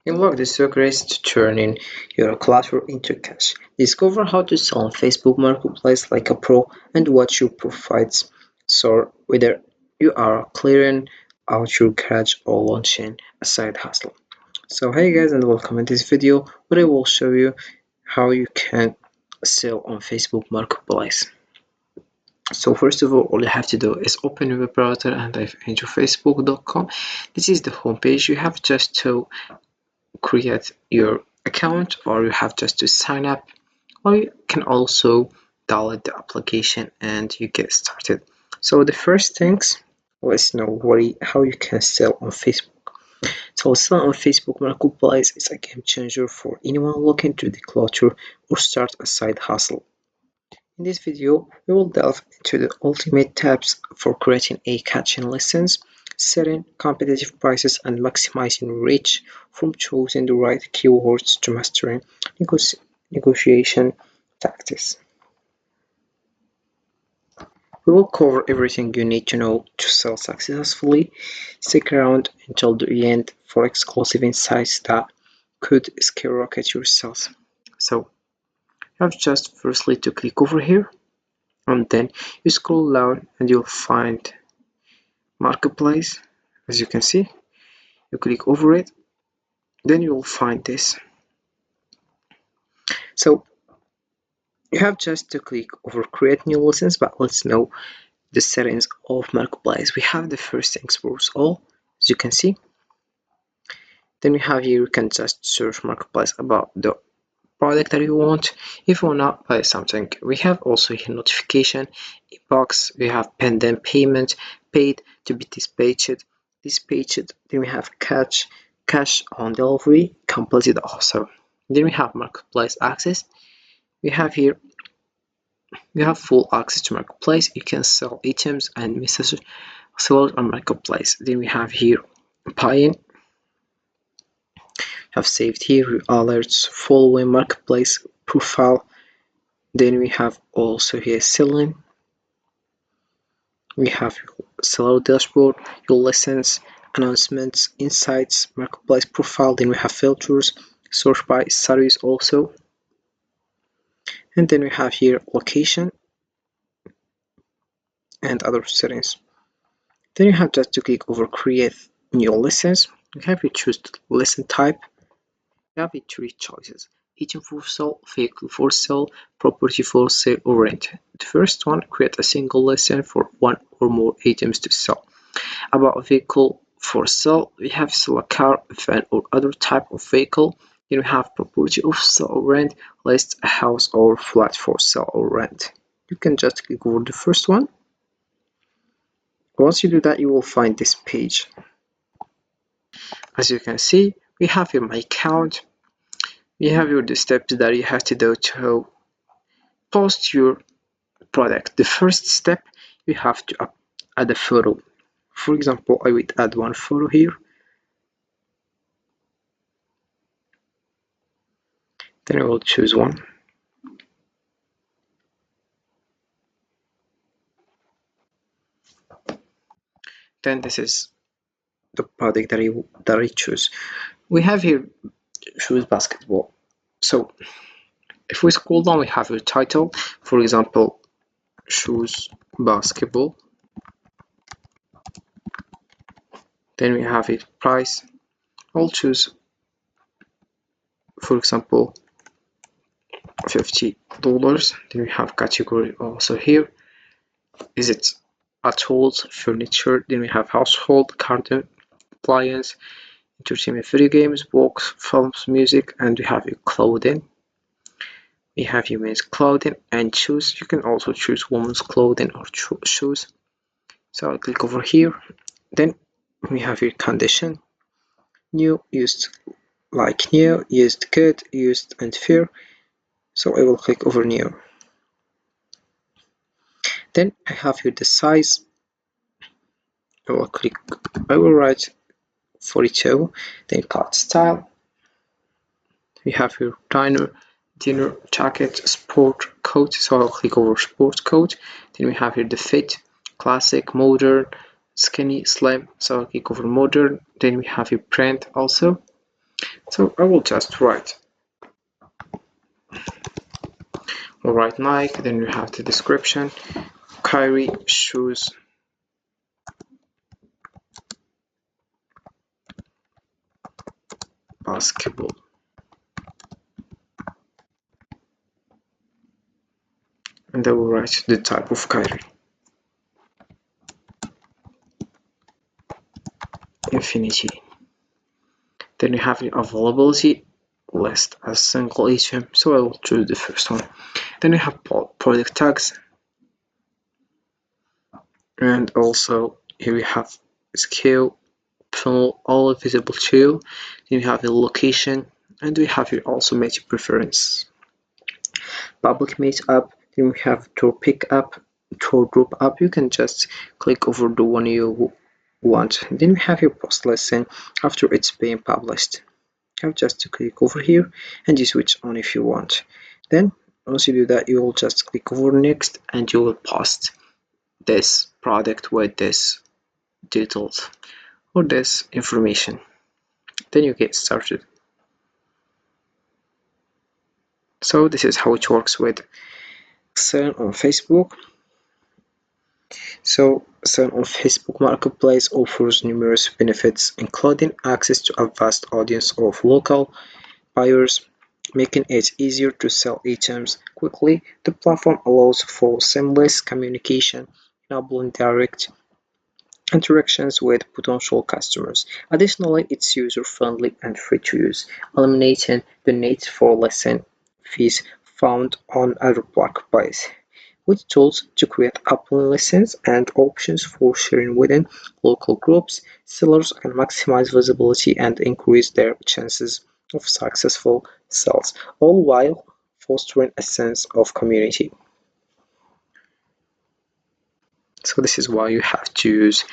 Unlock the secrets to turning your clutter into cash. Discover how to sell on Facebook Marketplace like a pro and what your profits soar whether you are clearing out your garage or launching a side hustle. So hey guys and welcome in this video where I will show you how you can sell on Facebook Marketplace. So first of all you have to do is open your web browser and type into facebook.com. This is the homepage. You have just to create your account, or you have just to sign up, or you can also download the application and you get started. So the first things, let's know how you can sell on Facebook. So sell on Facebook Marketplace is a game changer for anyone looking to declutter or start a side hustle. In this video, we will delve into the ultimate tips for creating a catchy listings, setting competitive prices, and maximizing reach, from choosing the right keywords to mastering negotiation tactics. We will cover everything you need to know to sell successfully. Stick around until the end for exclusive insights that could skyrocket your sales. So, you have just firstly to click over here, and then you scroll down and you'll find Marketplace. As you can see, you click over it, then you will find this. So you have just to click over create new listings, but let's know the settings of Marketplace. We have the first thing explores all, as you can see. Then we have here, you can just search Marketplace about the product that you want. If you want to buy something, we have also here notification, inbox, we have pending payment, paid to be dispatched. Then we have cash on delivery, completed also. Then we have Marketplace access. We have here, we have full access to Marketplace. You can sell items and messages sold on Marketplace. Then we have here buying. Have saved here alerts following Marketplace profile. Then we have also here selling. We have seller dashboard, your listings, announcements, insights, Marketplace profile. Then we have filters, sort by service also. And then we have here location and other settings. Then you have just to click over create new listings. You have to choose the listing type. You have three choices: item for sale, vehicle for sale, property for sale, or rent. The first one, create a single listing for one or more items to sell. About a vehicle for sale, we have sell a car, van, or other type of vehicle. Then we have property of sale or rent, list a house or flat for sale or rent. You can just click over the first one. Once you do that, you will find this page. As you can see, we have here my account. We have here the steps that you have to do to post your product. The first step, you have to add a photo. For example, I will add one photo here. Then I will choose one. Then this is the product that I choose. We have here shoes basketball. So if we scroll down, we have a title, for example, shoes basketball. Then we have a price. I'll choose, for example, $50. Then we have category also here. Is it tools, furniture? Then we have household, garden, appliance, entertainment, video games, books, films, music, and we have clothing. We have men's clothing and shoes. You can also choose women's clothing or shoes. So I'll click over here. Then we have here condition, new, used, like new, used, good, used, and fair. So I will click over new. Then I have here the size. I will write 42. Then cut style. We have here dinner jacket, sport coat. So I'll click over sport coat. Then we have here the fit, classic, modern, skinny, slim. So I'll click over modern. Then we have here print also. So I will just write, Nike, then you have the description, Kyrie shoes basketball, and I will write the type of Kyrie, infinity. Then you have the availability list as single item, so I will choose the first one. Then you have product tags, and also here we have scale, funnel, all visible to you. Then you have the location, and we have here also match preference. Public meetup, then we have tour pickup, tour group up. You can just click over the one you want. Then we have your post lesson after it's being published. You have just to click over here and you switch on if you want. Then once you do that, you will just click over next and you will post this product with this details or this information. Then you get started. So this is how it works with selling on Facebook. So selling on Facebook Marketplace offers numerous benefits, including access to a vast audience of local buyers, making it easier to sell items quickly. The platform allows for seamless communication, enabling direct interactions with potential customers. Additionally, it's user-friendly and free to use, eliminating the need for lesson fees found on other marketplaces. With tools to create upload lessons and options for sharing within local groups, sellers can maximize visibility and increase their chances of successful sales, all while fostering a sense of community. So this is why you have to use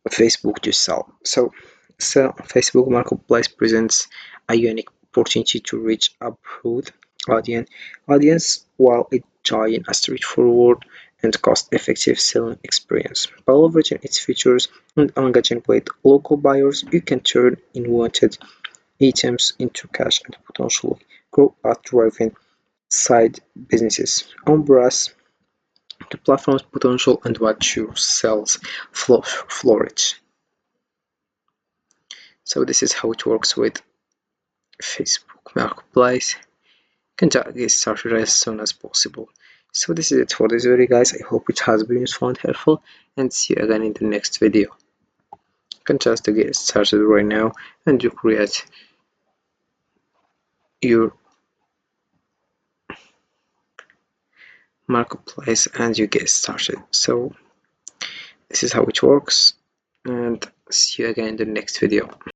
Facebook to sell. So Facebook Marketplace presents a unique opportunity to reach a broad audience while enjoying a straightforward and cost-effective selling experience. By leveraging its features and engaging with local buyers, you can turn unwanted items into cash and potentially grow a thriving side businesses. Embrace the platform's potential and watch your sales flourish. So this is how it works with Facebook Marketplace. You can get started as soon as possible. So this is it for this video, guys. I hope it has been useful and helpful, and see you again in the next video. You can just get started right now and you create your marketplace and you get started. So this is how it works, and see you again in the next video.